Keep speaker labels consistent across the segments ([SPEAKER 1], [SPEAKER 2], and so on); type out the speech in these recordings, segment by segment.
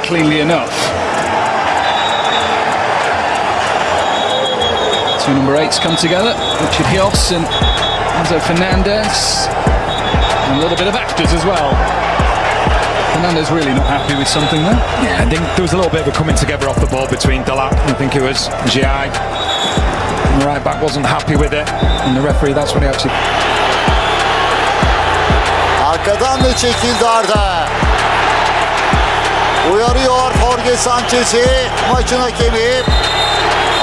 [SPEAKER 1] cleanly enough. Two number 8s come together, Richard Hios and Enzo Fernandez, and a little bit of actors as well. Fernandez really not happy with something there.
[SPEAKER 2] Yeah, I think there was a little bit of a coming together off the ball between Delap, I think it was Giai. The right back wasn't happy with it, and the referee, that's when he actually...
[SPEAKER 3] Arkadan da çekildi Arda. Uyarıyor Jorge Sanchez'i, maçın hakemi.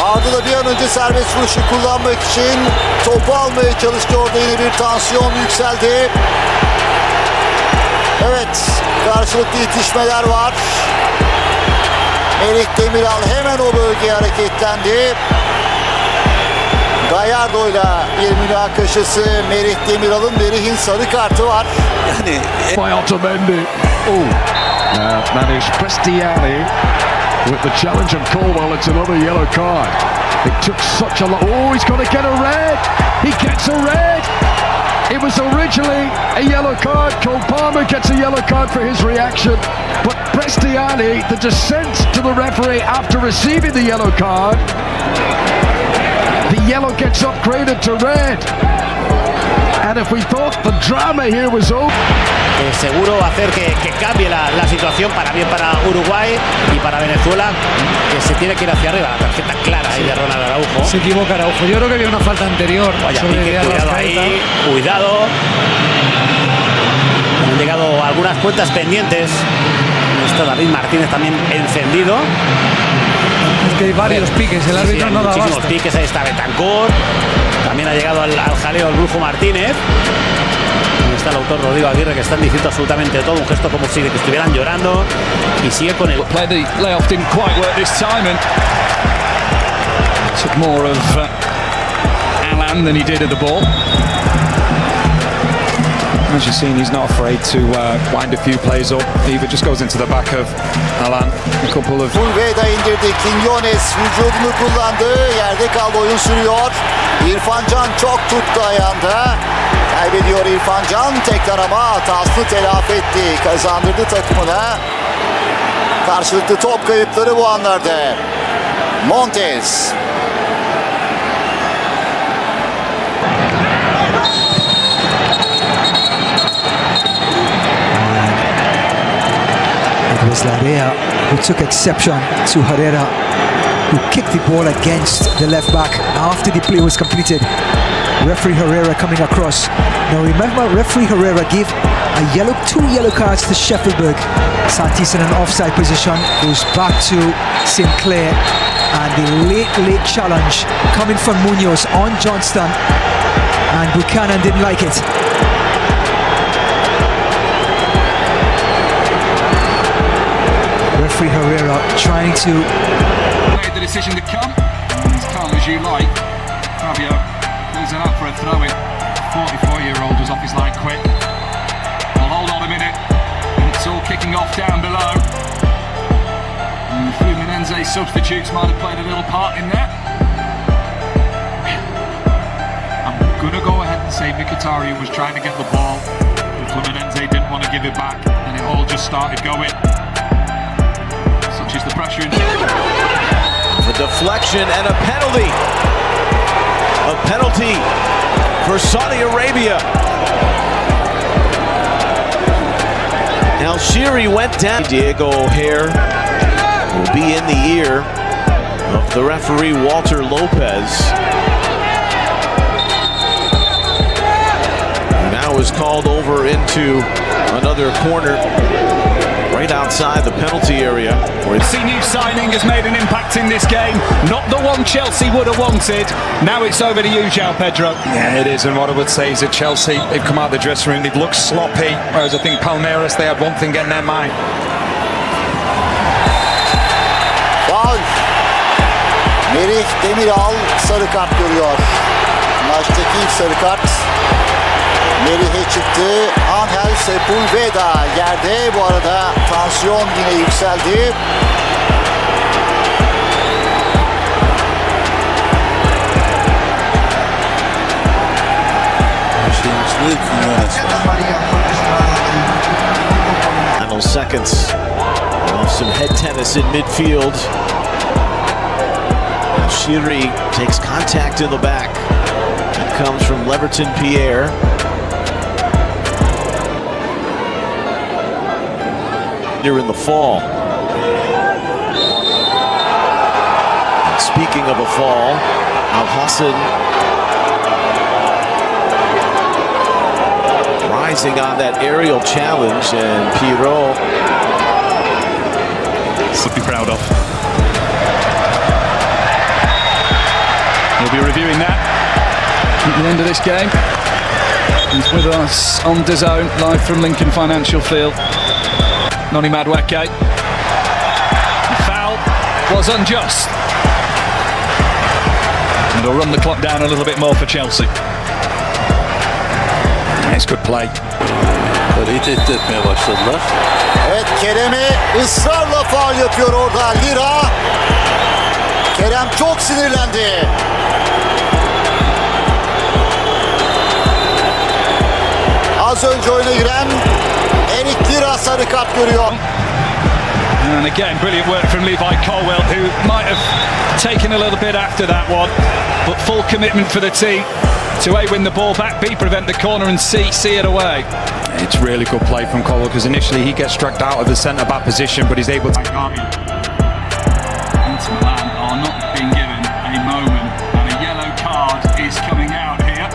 [SPEAKER 3] Arda da bir an önce serbest vuruşu kullanmak için topu almaya çalıştı. Orada yine bir tansiyon yükseldi. Evet, karşılıklı itişmeler var. Merih Demiral hemen o bölgeye hareketlendi. Gallardo'yla bir münakaşası. Merih Demiral'ın, Merih'in sarı kartı var.
[SPEAKER 4] Yani
[SPEAKER 5] by Otamendi. Managed Prestiani with the challenge of Colwell. It's another yellow card. It took such a lot. Oh, he's going to get a red. He gets a red. It was originally a yellow card. Cole Palmer gets a yellow card for his reaction. But Prestiani, the descent to the referee after receiving the yellow card, the yellow gets upgraded to red. And if we thought the drama here was over...
[SPEAKER 6] seguro va a hacer que cambie la situación para bien para Uruguay y para Venezuela, que se tiene que ir hacia arriba. La tarjeta clara ahí de Ronald Araujo.
[SPEAKER 7] Se equivoca Araujo. Yo creo que había una falta anterior.
[SPEAKER 6] Vaya, cuidado ahí, cuidado. Han llegado algunas cuentas pendientes. Está David Martínez también encendido.
[SPEAKER 7] Es que hay varios piques, el árbitro no da
[SPEAKER 6] muchísimos
[SPEAKER 7] basta.
[SPEAKER 6] piques, ahí está Betancor. También ha llegado al jaleo el Brujo Martínez. Ahí está el autor Rodrigo Aguirre, que están diciendo absolutamente todo, un gesto como si estuvieran llorando, y sigue con el...
[SPEAKER 1] The layoff didn't quite work this time and took more of Alan than he did of the ball.
[SPEAKER 2] As you've seen, he's not afraid to wind a few plays up. Either just goes into the back of Alan. A couple of...
[SPEAKER 3] Fulveda indirdi. Quinones vücudunu kullandı. Yerde kaldı, oyun sürüyor. İrfan Can çok tuttu ayağında. Kaybediyor İrfan Can. Tekrar ama hatasını telafi etti. Kazandırdı takımına. Karşılıklı top kayıpları bu anlarda. Montes.
[SPEAKER 8] It was Larrea who took exception to Herrera, who kicked the ball against the left back after the play was completed. Referee Herrera coming across. Now remember, referee Herrera gave two yellow cards to Sheffield. Santis in an offside position, goes back to Sinclair, and the late challenge coming from Munoz on Johnston, and Buchanan didn't like it. Referee Herrera trying to...
[SPEAKER 1] Made the decision to come, as calm as you like. Fabio pulls it up for a throw-in. 44-year-old was off his line quick. Well, hold on a minute. It's all kicking off down below. And the Fluminense substitutes might have played a little part in that. I'm going to go ahead and say Mkhitaryan was trying to get the ball. And Fluminense didn't want to give it back, and it all just started going. Such is the pressure in...
[SPEAKER 4] a deflection and a penalty. A penalty for Saudi Arabia. Al Shiri went down. Diego O'Hare will be in the ear of the referee Walter Lopez. Now is called over into another corner right outside the penalty area.
[SPEAKER 1] The new signing has made an impact in this game. Not the one Chelsea would have wanted. Now it's over to you, João Pedro.
[SPEAKER 2] Yeah, it is, and what I would say is that Chelsea, they've come out of the dressing room, they've looked sloppy, whereas I think Palmeiras, they had one thing in their mind.
[SPEAKER 3] Faul. Merih Demiral sarı kart görüyor. Maçtaki ilk sarı kart Merih'e çıktı. Angel Sepulveda yerde. Bu arada tansiyon yine yükseldi.
[SPEAKER 4] Final seconds. Some head tennis in midfield. Shiri takes contact in the back. That comes from Leverton Pierre. Here in the fall. And speaking of a fall, Al Hassan rising on that aerial challenge, and Pirot
[SPEAKER 2] Would be proud of. He'll be reviewing that at the end of this game. He's with us on DAZN, live from Lincoln Financial Field. Noni Madueke. The foul was unjust. And it'll run the clock down a little bit more for Chelsea. It's good play.
[SPEAKER 9] Tehdit etmeye başladılar.
[SPEAKER 3] Evet, Kerem'e ısrarla faul yapıyor orada Lira. Kerem çok sinirlendi. Az önce oyuna giren Erik Lira sarı kart görüyor.
[SPEAKER 2] And again, brilliant work from Levi Colwell, who might have taken a little bit after that one, but full commitment for the team to A, win the ball back, B, prevent the corner, and C, see it away. It's really good play from Colwell, because initially he gets struck out of the centre-back position, but he's able to...
[SPEAKER 1] Inter Milan are not being given a moment, and a yellow card is coming out here.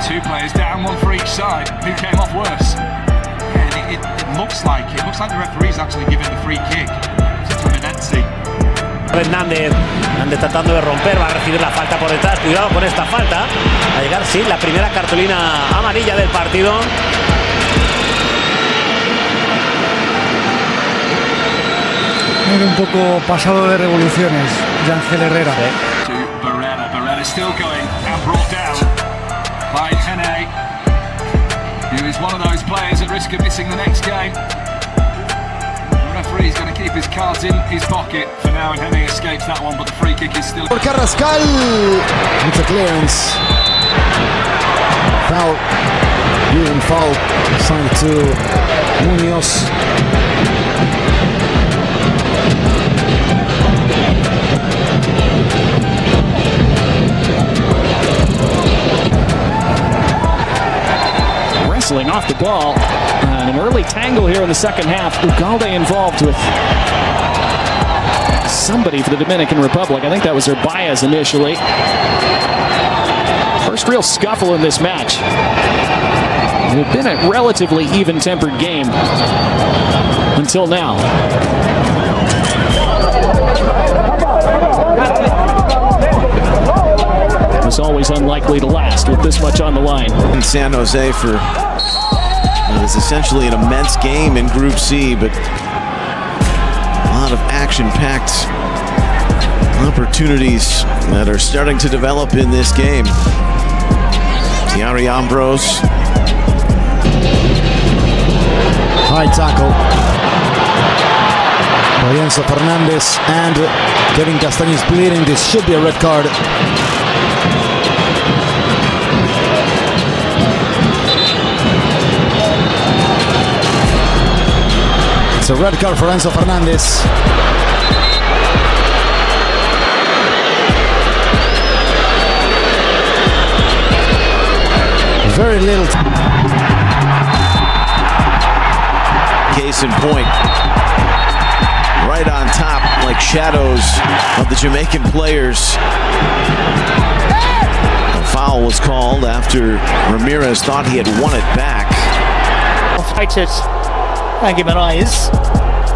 [SPEAKER 1] Two players down, one for each side. Who came off worse? Yeah, it looks like the referee's actually giving the free kick to Fluminense.
[SPEAKER 6] Hernández tratando de romper, va a recibir la falta por detrás. Cuidado con esta falta. Va a llegar, sí, la primera cartulina amarilla del partido.
[SPEAKER 7] Un poco pasado de revoluciones, Ángel Herrera.
[SPEAKER 1] To Barella. Barella still going and brought down by Hene, who is one of those players at risk of missing the next game. The referee's going to keep his cards in his pocket for now, and Hene escapes that one, but the free kick is still...
[SPEAKER 10] For Carrascal, it's a clearance. Foul, given foul, signed to Munoz.
[SPEAKER 11] Wrestling off the ball, and an early tangle here in the second half. Ugalde involved with somebody for the Dominican Republic. I think that was Baez initially. First real scuffle in this match. It had been a relatively even-tempered game until now. It was always unlikely to last with this much on the line.
[SPEAKER 4] In San Jose for it was essentially an immense game in Group C, but a lot of action-packed opportunities that are starting to develop in this game. Thierry Ambrose.
[SPEAKER 10] High tackle by Enzo Fernandez, and Kevin Castaño is bleeding. This should be a red card. It's a red card for Enzo Fernandez. Very little.
[SPEAKER 4] Case in point. Right on top, like shadows of the Jamaican players. A foul was called after Ramirez thought he had won it back.
[SPEAKER 11] Fighted Aguimarais,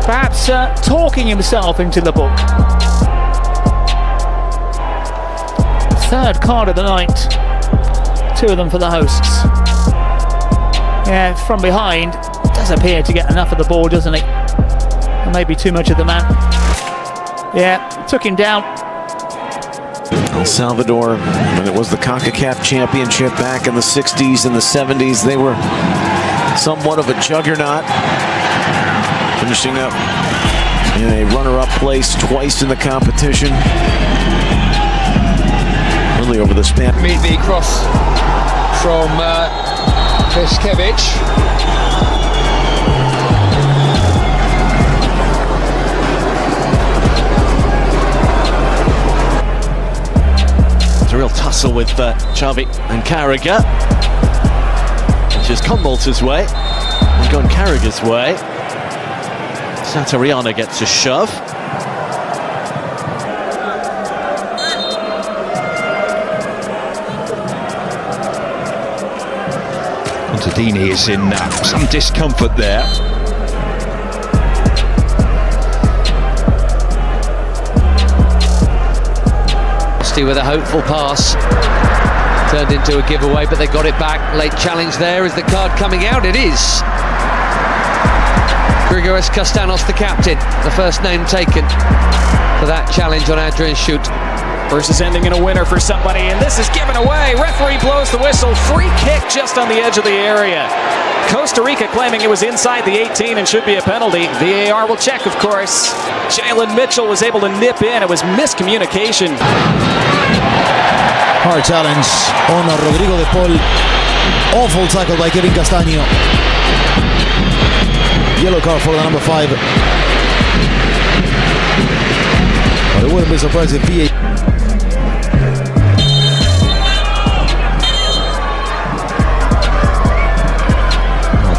[SPEAKER 11] perhaps talking himself into the book. Third card of the night. Two of them for the hosts. Yeah, from behind, does appear to get enough of the ball, doesn't he? And maybe too much of the man. Yeah, took him down.
[SPEAKER 4] El Salvador, when it was the CONCACAF Championship back in the 60s and the 70s, they were somewhat of a juggernaut, finishing up in a runner-up place twice in the competition. Really over the span.
[SPEAKER 12] Immediately cross from
[SPEAKER 2] Piskevich.
[SPEAKER 4] It's a real tussle with Xavi and Carragher. It's just Conmolter's way and gone Carragher's way. Satariana gets a shove.
[SPEAKER 2] Montadini is in some discomfort there.
[SPEAKER 12] With a hopeful pass, turned into a giveaway, but they got it back. Late challenge there. Is the card coming out? It is. Grigoris Castanos, the captain, the first name taken for that challenge on Adrian Schutt.
[SPEAKER 2] Versus ending in a winner for somebody, and this is given away. Referee blows the whistle. Free kick just on the edge of the area. Costa Rica claiming it was inside the 18 and should be a penalty. VAR will check, of course. Jalen Mitchell was able to nip in. It was miscommunication.
[SPEAKER 10] Hard challenge on Rodrigo de Paul. Awful tackle by Kevin Castaño. Yellow card for the number 5. But I wouldn't be surprised if VAR.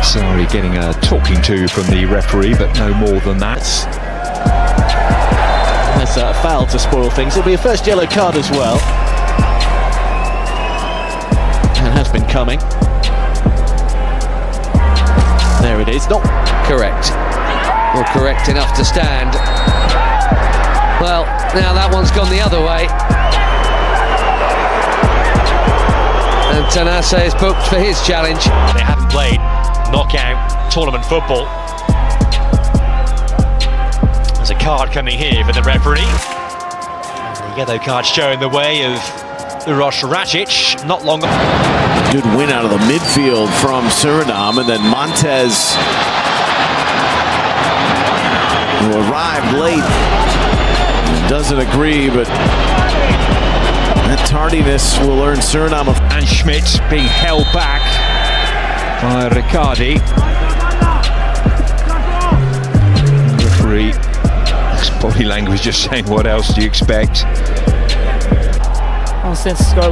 [SPEAKER 2] Sorry, getting a talking to from the referee, but no more than that.
[SPEAKER 4] That's a foul to spoil things. It'll be a first yellow card as well. And has been coming. There it is. Not
[SPEAKER 12] correct. Or correct enough to stand. Well, now that one's gone the other way. And Tanase is booked for his challenge.
[SPEAKER 13] They haven't played knockout tournament football. There's a card coming here for the referee. The yellow card showing the way of Uroš Rakic. Not long.
[SPEAKER 4] Good win out of the midfield from Suriname, and then Montez, who arrived late, doesn't agree, but that tardiness will earn Suriname.
[SPEAKER 2] And Schmidt being held back by Riccardi. Referee, his body language just saying, what else do you expect?
[SPEAKER 11] Francisco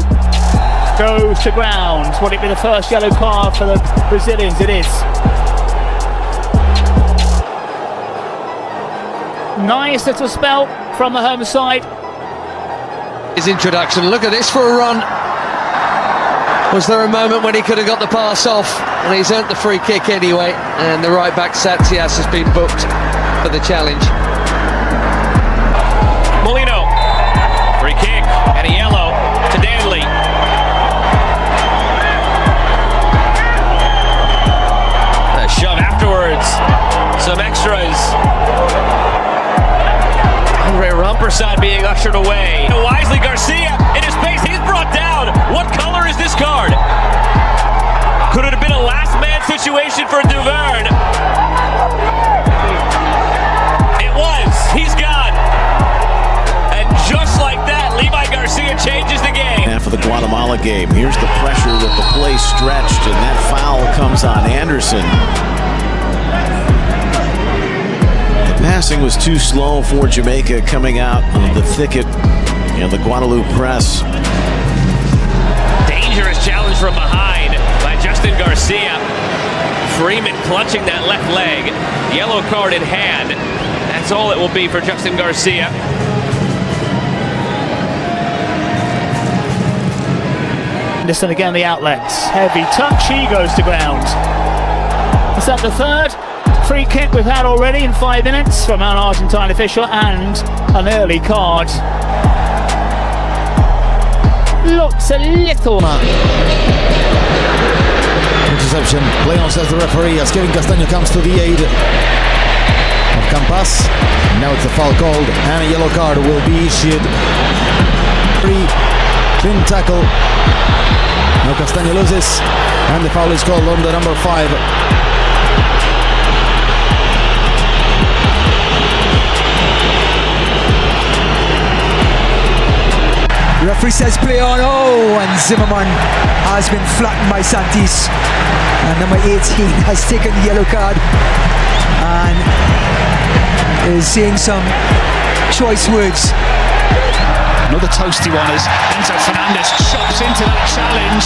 [SPEAKER 11] goes to ground. Will it be the first yellow card for the Brazilians? It is. Nice little spell from the home side.
[SPEAKER 12] His introduction. Look at this for a run. Was there a moment when he could have got the pass off? And he's earned the free kick anyway. And the right back Satsias has been booked for the challenge.
[SPEAKER 13] Molino. Free kick and a yellow to Danley. A shove afterwards. Some extras. Andre Rampersad being ushered away. Wisely Garcia in his face. He's brought down. What color is this card? Could it have been a last man situation for Duverne? It was. He's gone. And just like that, Levi Garcia changes the game.
[SPEAKER 4] Half of the Guatemala game. Here's the pressure with the play stretched, and that foul comes on Anderson. The passing was too slow for Jamaica coming out of the thicket in the Guadalupe press.
[SPEAKER 13] Dangerous challenge from behind by Justin Garcia. Freeman clutching that left leg. Yellow card in hand. That's all it will be for Justin Garcia.
[SPEAKER 11] Listen again, the outlets. Heavy touch, he goes to ground. Is that the third free kick we've had already in 5 minutes from an Argentine official, and an early card? Looks a little...
[SPEAKER 10] Interception. Play on, says the referee, as Kevin Castaño comes to the aid of Campas. Now it's a foul called, and a yellow card will be issued. Clean tackle. Now Castaño loses, and the foul is called on the number 5.
[SPEAKER 8] Referee referee says play on. Oh, and Zimmerman has been flattened by Santis. And number 18 has taken the yellow card and is saying some choice words.
[SPEAKER 2] Another toasty one as Enzo Fernandez chops into that challenge.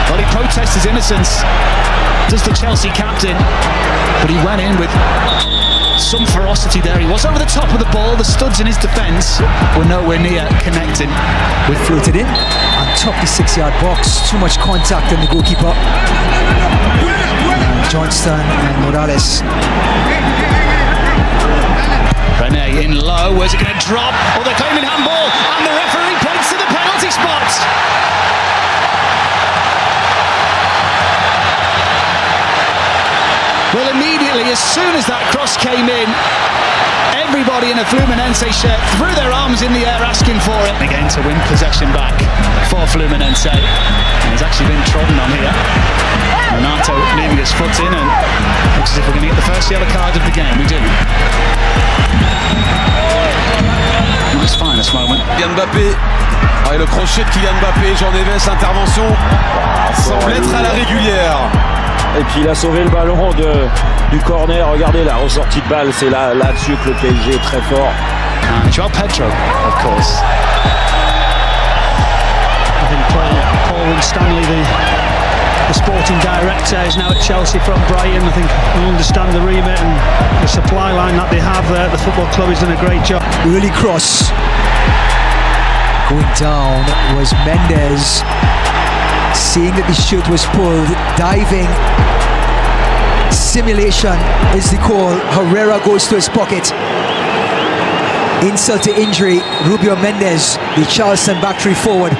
[SPEAKER 2] Well, he protests his innocence, does the Chelsea captain, but he went in with some ferocity there. He was over the top of the ball. The studs in his defence were nowhere near connecting.
[SPEAKER 8] With floated in on top the 6-yard box. Too much contact on the goalkeeper. Johnston and Morales.
[SPEAKER 2] Rene in low. Where's it going to drop? Oh, they're claiming handball, and the referee points to the penalty spot. Well, immediately, as soon as that cross came in, everybody in a Fluminense shirt threw their arms in the air asking for it. Again to win possession back for Fluminense. And he's actually been trodden on here. Renato leaving his foot in, and looks as if we're going to get the first yellow card of the game. We do. Nice finest moment.
[SPEAKER 14] Kylian Mbappé. Ah, et le crochet de Kylian Mbappé, Jean Neves, intervention semble être à la régulière.
[SPEAKER 15] Et puis il a sauvé le ballon du corner. Regardez la ressortie de balle, c'est là-dessus que le PSG est très fort.
[SPEAKER 2] João Pedro, of course.
[SPEAKER 16] I think Paul Winstanley, the sporting director, is now at Chelsea from Brighton. I think he'll understand the remit and the supply line that they have there. The football club has done a great job.
[SPEAKER 8] Early cross. Going down was Mendes. Seeing that the shirt was pulled, diving. Simulation is the call. Herrera goes to his pocket. Insult to injury. Rubio Mendes, the Charleston back three forward,